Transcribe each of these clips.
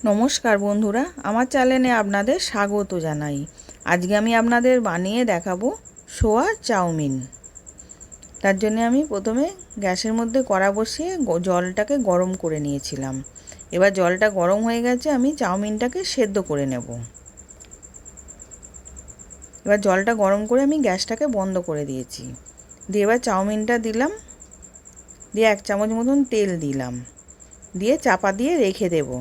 নমস্কার বন্ধুরা, আমার চ্যানেলে আপনাদের স্বাগত জানাই। আজকে আমি আপনাদের বানিয়ে দেখাবো সোয়া চাউমিন। তার জন্য আমি প্রথমে গ্যাসের মধ্যে কড়া বসিয়ে জলটাকে গরম করে নিয়েছিলাম। এবার জলটা গরম হয়ে গেছে, আমি চাউমিনটাকে সেদ্ধ করে নেব। এবার জলটা গরম করে আমি গ্যাসটাকে বন্ধ করে দিয়েছি। দিয়ে এবার চাউমিনটা দিলাম, দিয়ে 1 চামচ মতন তেল দিলাম, দিয়ে চাপা দিয়ে রেখে দেবো।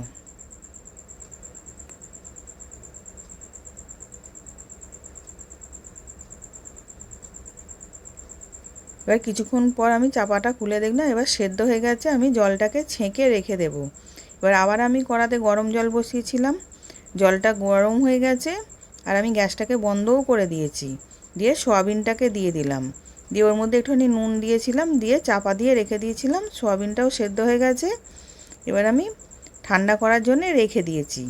এবার কিছুক্ষণ পর আমি চাপাটা খুলে দেখলাম, এবার সেদ্ধ হয়ে গেছে। আমি জলটাকে ছেঁকে রেখে দেব। এবার আবার আমি কড়াতে গরম জল বসিয়েছিলাম, জলটা গরম হয়ে গেছে আর আমি গ্যাসটাকে বন্ধও করে দিয়েছি। দিয়ে সয়াবিনটাকে দিয়ে দিলাম, দিয়ে ওর মধ্যে একটুখানি নুন দিয়েছিলাম, দিয়ে চাপা দিয়ে রেখে দিয়েছিলাম। সয়াবিনটাও সেদ্ধ হয়ে গেছে। এবার আমি ঠান্ডা করার জন্য রেখে দিয়েছি।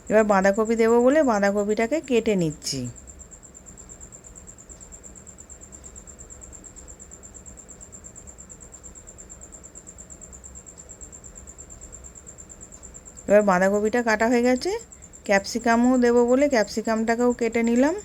এবার বাঁধাকপি দেবো বলে বাঁধাকপিটাকে কেটে নিচ্ছি। এবার বাঁধাকপিটা কাটা হয়ে গেছে, ক্যাপসিকামও দেবো বলে ক্যাপসিকামটাকেও কেটে নিলাম।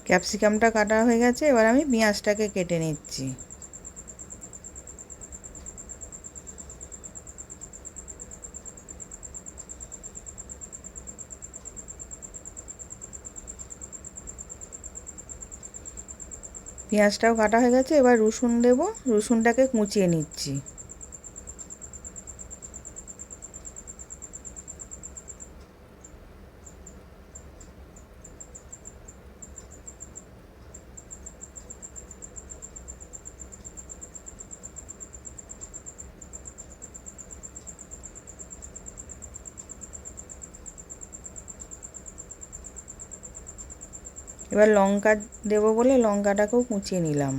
ক্যাপসিকামটা কাটা হয়ে গেছে, এবার আমি পেঁয়াজটাকে কেটে নিচ্ছি। পেঁয়াজটাও কাটা হয়ে গেছে, এবার রসুন দেব, রসুনটাকে কুচিয়ে নিচ্ছি। এবার লঙ্কা দেবো বলে লঙ্কাটাকেও কুচিয়ে নিলাম।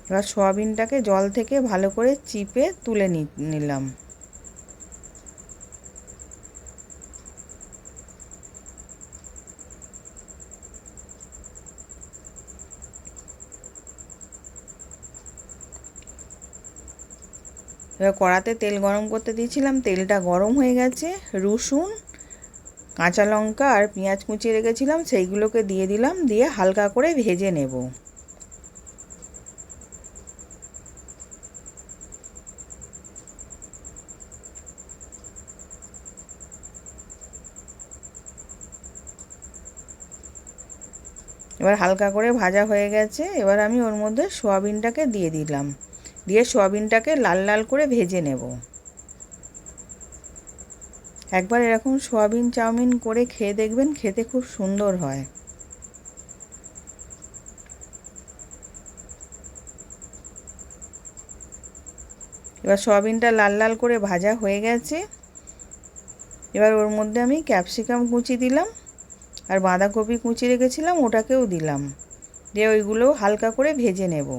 এবার সয়াবিনটাকে জল থেকে ভালো করে চিপে তুলে নিলাম। এবার কড়াতে তেল গরম করতে দিয়েছিলাম, তেলটা গরম হয়ে গেছে। রসুন, কাঁচা লঙ্কা আর পেঁয়াজ কুচিয়ে রেখেছিলাম, সেইগুলোকে দিয়ে দিলাম, দিয়ে হালকা করে ভেজে নেব। এবার হালকা করে ভাজা হয়ে গেছে, এবার আমি ওর মধ্যে সয়াবিনটাকে দিয়ে দিলাম, দিয়ে সয়াবিনটাকে লাল লাল করে ভেজে নেব। একবার এরকম সয়াবিন চাউমিন করে খেয়ে দেখবেন, খেতে খুব সুন্দর হয়। এবার সয়াবিনটা লাল লাল করে ভাজা হয়ে গেছে, এবার ওর মধ্যে আমি ক্যাপসিকাম কুচি দিলাম আর বাঁধাকপি কুচি রেখেছিলাম, ওটাকেও দিলাম, দিয়ে ওইগুলোও হালকা করে ভেজে নেব।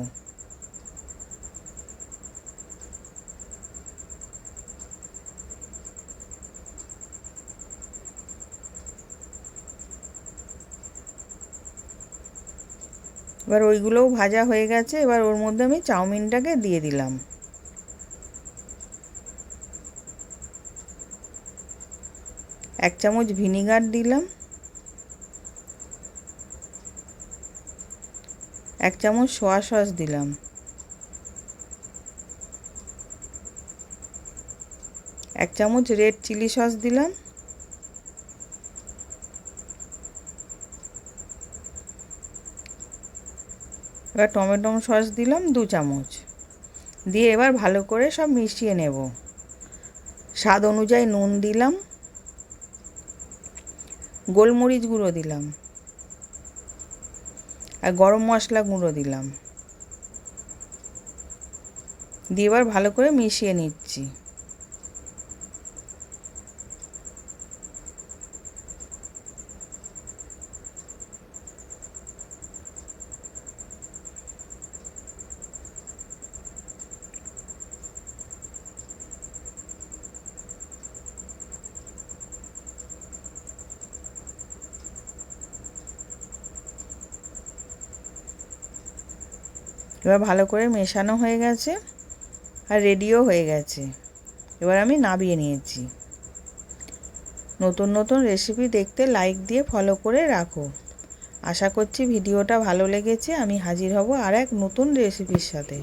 এবার ওইগুলোও ভাজা হয়ে গেছে, এবার ওর মধ্যে আমি চাউমিনটাকে দিয়ে দিলাম। 1 চামচ ভিনিগার দিলাম, 1 চামচ সোয়া সস দিলাম, 1 চামচ রেড চিলি সস দিলাম, এবার টমেটো সস দিলাম 2 চামচ, দিয়ে এবার ভালো করে সব মিশিয়ে নেব। স্বাদ অনুযায়ী নুন দিলাম, গোলমরিচ গুঁড়ো দিলাম আর গরম মশলা গুঁড়ো দিলাম, দিয়ে এবার ভালো করে মিশিয়ে নিচ্ছি। এবার ভালো করে মেশানো হয়ে গেছে আর রেডিও হয়ে গেছে। এবার আমি নামিয়ে নিয়েছি। নতুন নতুন রেসিপি দেখতে লাইক দিয়ে ফলো করে রাখো। আশা করছি ভিডিওটা ভালো লেগেছে। আমি হাজির হব আর এক নতুন রেসিপির সাথে।